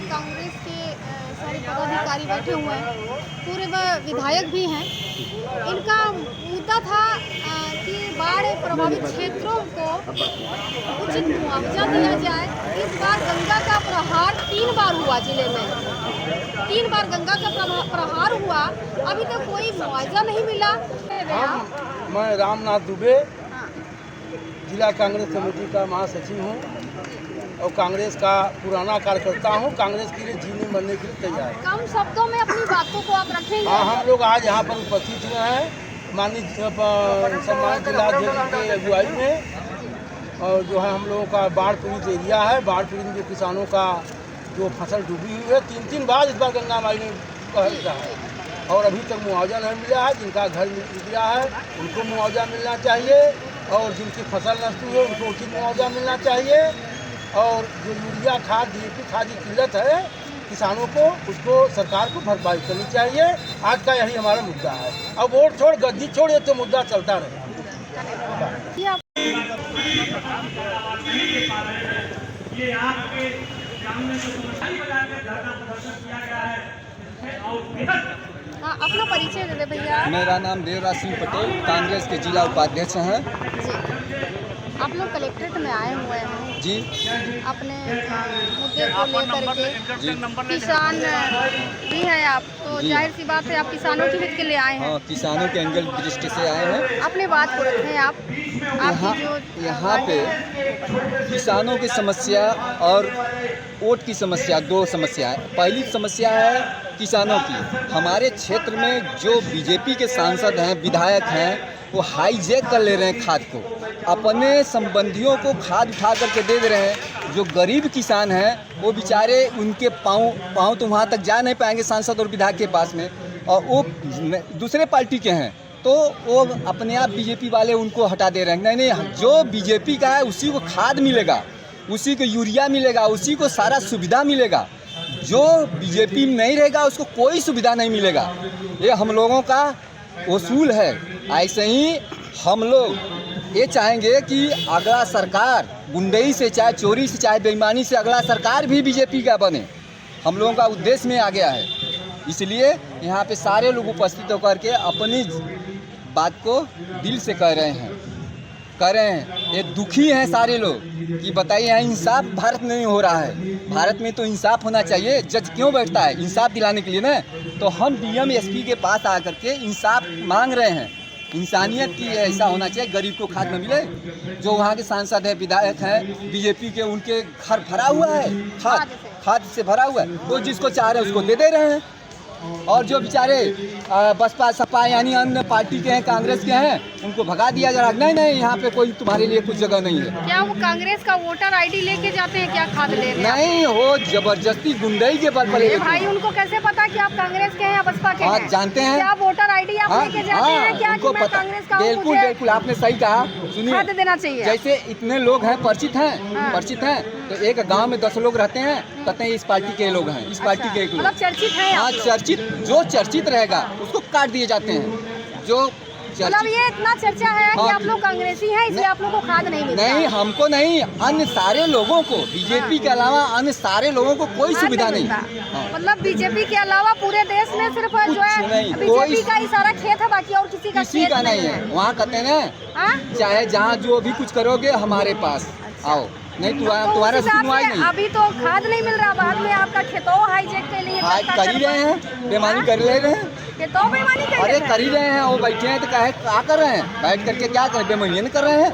कांग्रेस के सारे पदाधिकारी बैठे हुए हैं, पूरे विधायक भी हैं। इनका मुद्दा था कि बाढ़ प्रभावित क्षेत्रों को उचित मुआवजा दिया जाए। इस बार गंगा का प्रहार 3 बार हुआ जिले में, 3 बार गंगा का प्रहार हुआ, अभी तक कोई मुआवजा नहीं मिला। मैं रामनाथ दुबे जिला कांग्रेस कमेटी का महासचिव हूँ और कांग्रेस का पुराना कार्यकर्ता हूँ। कांग्रेस के लिए जीने मरने के लिए तैयार है। कम शब्दों में अपनी बातों को आप रखेंगे। हाँ, हम लोग आज यहाँ पर उपस्थित हुए हैं माननीय सम्मानित जिलाध्यक्ष की अगुवाई में। और जो है हम लोगों का बाढ़ पीड़ित एरिया है, बाढ़ पीड़ित जो किसानों का जो फसल डूबी हुई है, 3 बार इस बार गंगा माई ने कहर किया है और अभी तक मुआवजा नहीं मिला है। जिनका घर मिल गया है उनको मुआवजा मिलना चाहिए और जिनकी फसल नष्ट हुई है उनको उचित मुआवजा मिलना चाहिए। और जो यूरिया खाद DAP खाद की किल्लत है किसानों को, उसको सरकार को भरपाई करनी चाहिए। आज का यही हमारा मुद्दा है। अब वोट छोड़ गद्दी छोड़ ये तो मुद्दा चलता रहे। हाँ, अपना परिचय दे दे भैया। मेरा नाम देवराज सिंह पटेल, कांग्रेस के जिला उपाध्यक्ष हैं। आप लोग कलेक्ट्रेट में आए हुए हैं जी, अपने मुद्दे को लेकर के। किसान भी हैं आप, तो जाहिर सी बात है आप किसानों के हित के लिए आए हैं। हाँ, किसानों के एंगल दृष्टि से आए हैं। अपनी बात को रखें आप। यहाँ पे किसानों की समस्या और वोट की समस्या, 2 समस्या है। पहली समस्या है किसानों की। हमारे क्षेत्र में जो बीजेपी के सांसद हैं, विधायक हैं, वो हाईजैक कर ले रहे हैं खाद को, अपने संबंधियों को खाद उठा करके दे दे रहे हैं। जो गरीब किसान हैं वो बेचारे, उनके पाँव तो वहाँ तक जा नहीं पाएंगे सांसद और विधायक के पास में, और वो दूसरे पार्टी के हैं तो वो अपने आप बीजेपी वाले उनको हटा दे रहे हैं। नहीं, जो बीजेपी का है उसी को खाद मिलेगा, उसी को यूरिया मिलेगा, उसी को सारा सुविधा मिलेगा। जो बीजेपी में नहीं रहेगा उसको कोई सुविधा नहीं मिलेगा। ये हम लोगों का उसूल है। ऐसे ही हम लोग ये चाहेंगे कि अगला सरकार गुंडई से, चाहे चोरी से, चाहे बेईमानी से, अगला सरकार भी बीजेपी का बने। हम लोगों का उद्देश्य में आ गया है। इसलिए यहाँ पे सारे लोग उपस्थित होकर के अपनी बात को दिल से कह रहे हैं। ये दुखी हैं सारे लोग कि बताइए यहाँ इंसाफ भारत में नहीं हो रहा है। भारत में तो इंसाफ होना चाहिए। जज क्यों बैठता है? इंसाफ दिलाने के लिए ना। तो हम DM SP के पास आकर के इंसाफ मांग रहे हैं। इंसानियत की ऐसा होना चाहिए, गरीब को खाद न मिले। जो वहाँ के सांसद है, विधायक हैं बीजेपी के, उनके घर भरा हुआ है, खाद से भरा हुआ है, वो जिसको चाह रहे हैं उसको दे रहे हैं। और जो बेचारे बसपा सपा यानी अन्य पार्टी के हैं, कांग्रेस के हैं, उनको भगा दिया जा रहा है। नहीं, यहाँ पे कोई तुम्हारे लिए कुछ जगह नहीं है। क्या वो कांग्रेस का वोटर ID लेके जाते हैं? क्या खाद ले रहे हैं? नहीं, वो जबरदस्ती गुंडई के बल पर। भाई, उनको कैसे पता कि आप कांग्रेस के हैं या बसपा के हैं? जानते हैं। क्या वोटर ID आप लेके जाते हैं? क्या उनको मैं पता? कांग्रेस का हूं, बिल्कुल आपने सही कहा। सुनिए, खाद देना चाहिए। जैसे इतने लोग हैं, परिचित हैं, तो एक गांव में 10 लोग रहते हैं, कहते हैं इस पार्टी के लोग हैं, इस पार्टी के लोग। मतलब चर्चित है। हाँ, जो चर्चित रहेगा उसको काट दिए जाते हैं। जो मतलब ये इतना चर्चा है कि आप लोग कांग्रेसी हैं, इसलिए आप लोगों को खाद नहीं मिलता। नहीं, हमको नहीं, अन्य सारे लोगों को, बीजेपी के अलावा अन्य सारे लोगों को कोई सुविधा नहीं। मतलब बीजेपी के अलावा पूरे देश में सिर्फ जो है बीजेपी का ही सारा खेत है, बाकी और किसी का नहीं है। वहाँ कहते हैं ना, चाहे जहाँ जो भी कुछ करोगे हमारे पास आओ, नहीं तुम्हारा सुनवाई नहीं। अभी तो खाद नहीं मिल रहा, बाद में आपका खेतों हाईजैक के लिए कर ही रहे हैं, बेईमानी कर ले रहे हैं। खेतों बेईमानी अरे कर ही रहे हैं, वो बैठे हैं तो क्या कर रहे हैं? बैठ करके क्या कर, बेईमानी कर रहे हैं।